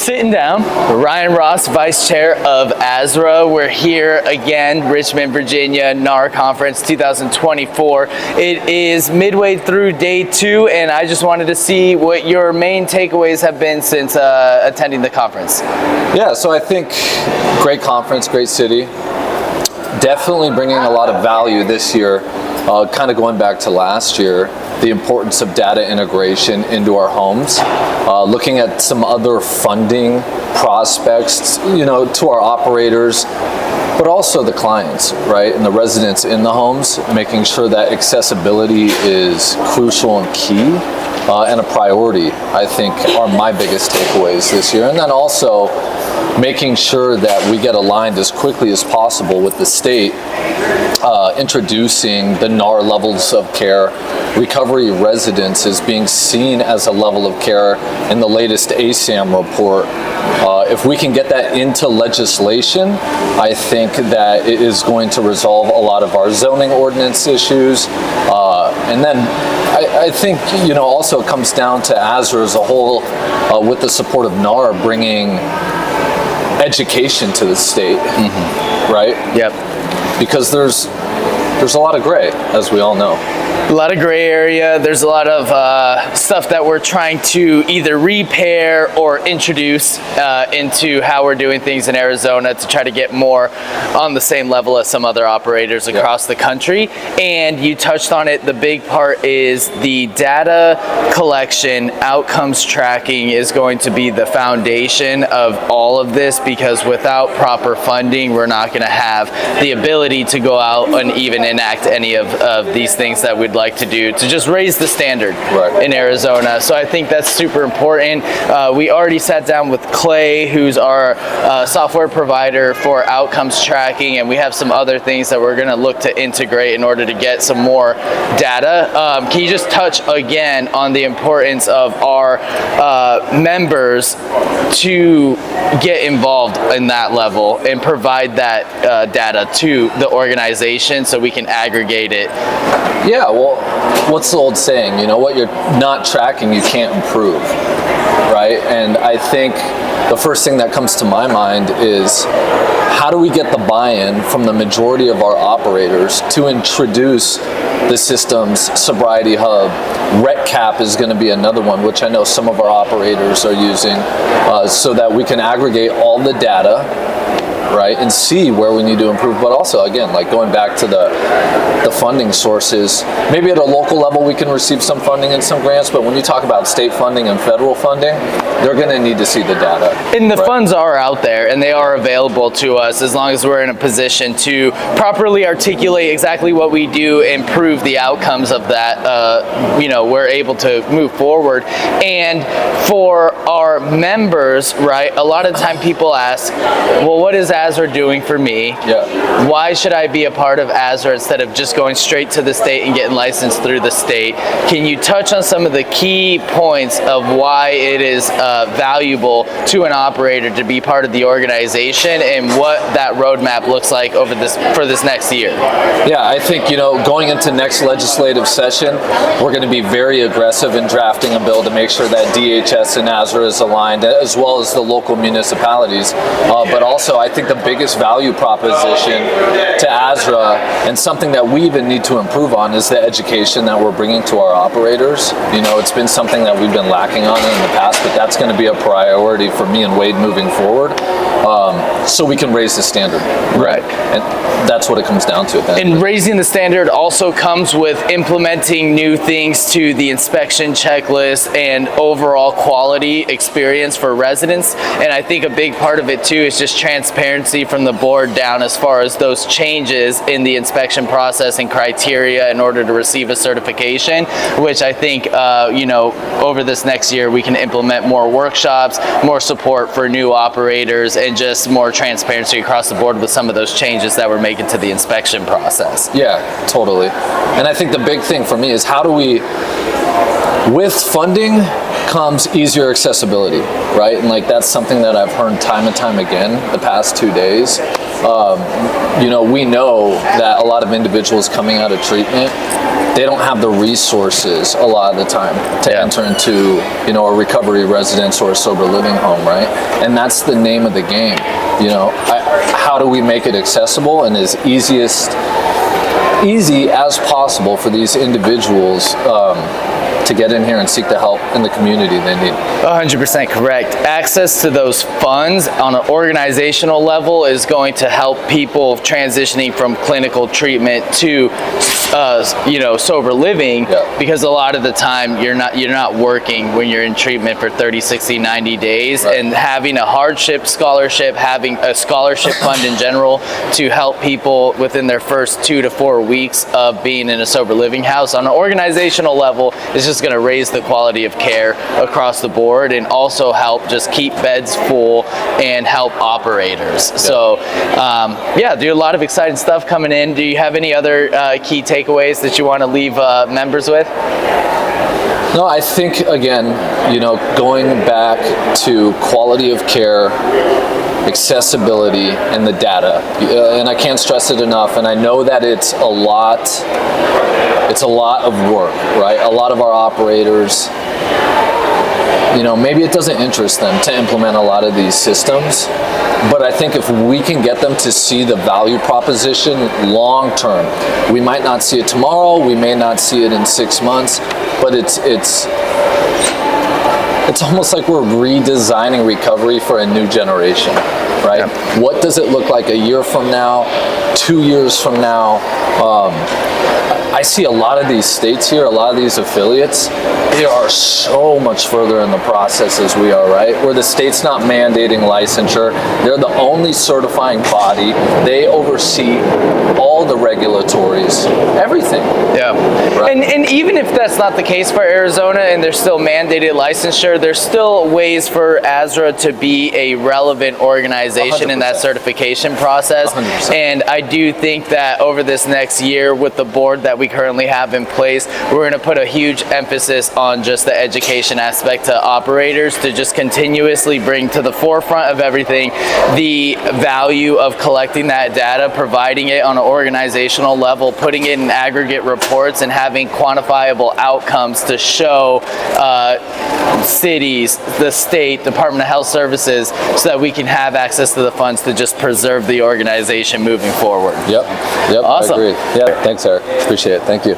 Sitting down, Ryan Ross, Vice Chair of AzRHA. We're here again, Richmond, Virginia, NARR Conference 2024. It is midway through day 2, and I just wanted to see what your main takeaways have been since attending the conference. Yeah, so I think great conference, great city. Definitely bringing a lot of value this year, kind of going back to last year, the importance of data integration into our homes, looking at some other funding prospects, to our operators, but also the clients, right, and the residents in the homes, making sure that accessibility is crucial and key and a priority, I think, are my biggest takeaways this year. And then also making sure that we get aligned as quickly as possible with the state, introducing the NARR levels of care. Recovery residence is being seen as a level of care in the latest ASAM report. If we can get that into legislation, I think that it is going to resolve a lot of our zoning ordinance issues. And then I think, also it comes down to AzRHA as a whole, with the support of NARR, bringing education to the state, right? Yep. Because there's a lot of gray, as we all know. A lot of gray area. There's a lot of stuff that we're trying to either repair or introduce into how we're doing things in Arizona to try to get more on the same level as some other operators across the country. And you touched on it. The big part is the data collection, outcomes tracking is going to be the foundation of all of this, because without proper funding, we're not going to have the ability to go out and even enact any of these things that we'd like to do to just raise the standard in Arizona. So I think that's super important. We already sat down with Clay, who's our software provider for outcomes tracking, and we have some other things that we're going to look to integrate in order to get some more data. Can you just touch again on the importance of our members to get involved in that level and provide that data to the organization so we can aggregate it? Yeah, well, what's the old saying? What you're not tracking, you can't improve, right? And I think the first thing that comes to my mind is, how do we get the buy-in from the majority of our operators to introduce the systems? Sobriety Hub, RECCAP is going to be another one, which I know some of our operators are using, so that we can aggregate all the data, right, and see where we need to improve. But also, again, like going back to the funding sources, maybe at a local level we can receive some funding and some grants, but when you talk about state funding and federal funding, they're going to need to see the data. And the funds are out there and they are available to us as long as we're in a position to properly articulate exactly what we do and prove the outcomes of that. We're able to move forward. And for our members, right, a lot of time people ask, well, what is AzRHA doing for me? Yeah. Why should I be a part of AzRHA instead of just going straight to the state and getting licensed through the state? Can you touch on some of the key points of why it is valuable to an operator to be part of the organization and what that roadmap looks like for this next year? Yeah, I think, going into next legislative session, we're going to be very aggressive in drafting a bill to make sure that DHS and AzRHA is aligned, as well as the local municipalities. But also, I think the biggest value proposition to AzRHA, and something that we even need to improve on, is the education that we're bringing to our operators. It's been something that we've been lacking on in the past, but that's going to be a priority for me and Wade moving forward, so we can raise the standard. Right. And that's what it comes down to. And raising the standard also comes with implementing new things to the inspection checklist and overall quality experience for residents. And I think a big part of it too is just transparency from the board down as far as those changes in the inspection process and criteria in order to receive a certification, which I think, over this next year we can implement more workshops, more support for new operators, and just more transparency across the board with some of those changes that we're making to the inspection process. Yeah, totally. And I think the big thing for me is, how do we, with funding comes easier accessibility, right? And that's something that I've heard time and time again the past 2 days. We know that a lot of individuals coming out of treatment they don't have the resources a lot of the time to enter into, you know, a recovery residence or a sober living home, right? And that's the name of the game. You know, how do we make it accessible and as easy as possible for these individuals to get in here and seek the help in the community they need. 100% correct. Access to those funds on an organizational level is going to help people transitioning from clinical treatment to you know, sober living, because a lot of the time you're not working when you're in treatment for 30, 60, 90 days, and having a hardship scholarship, having a scholarship fund in general to help people within their first 2 to 4 weeks of being in a sober living house on an organizational level is just going to raise the quality of care across the board, and also help just keep beds full and help operators. So yeah, do a lot of exciting stuff coming in. Do you have any other key takeaways that you want to leave members with? No, I think, again, you know, going back to quality of care, accessibility, and the data, and I can't stress it enough, and I know that it's a lot of work, right? A lot of our operators, you know, maybe it doesn't interest them to implement a lot of these systems, but I think if we can get them to see the value proposition long term, we might not see it tomorrow, we may not see it in 6 months, but it's almost like we're redesigning recovery for a new generation, right? What does it look like a year from now, 2 years from now? I see a lot of these states here, a lot of these affiliates, they are so much further in the process as we are, right? Where the state's not mandating licensure, they're the only certifying body, they oversee all the regulatories, everything. Yeah, right? And even if that's not the case for Arizona and there's still mandated licensure, there's still ways for AzRHA to be a relevant organization 100%. In that certification process. 100%. And I do think that over this next year with the board that we currently have in place, we're going to put a huge emphasis on just the education aspect to operators, to just continuously bring to the forefront of everything the value of collecting that data, providing it on an organizational level, putting it in aggregate reports, and having quantifiable outcomes to show cities, the state, Department of Health Services, so that we can have access to the funds to just preserve the organization moving forward. Yep, Awesome. I agree. Yeah, thanks, Eric. Appreciate it. Thank you.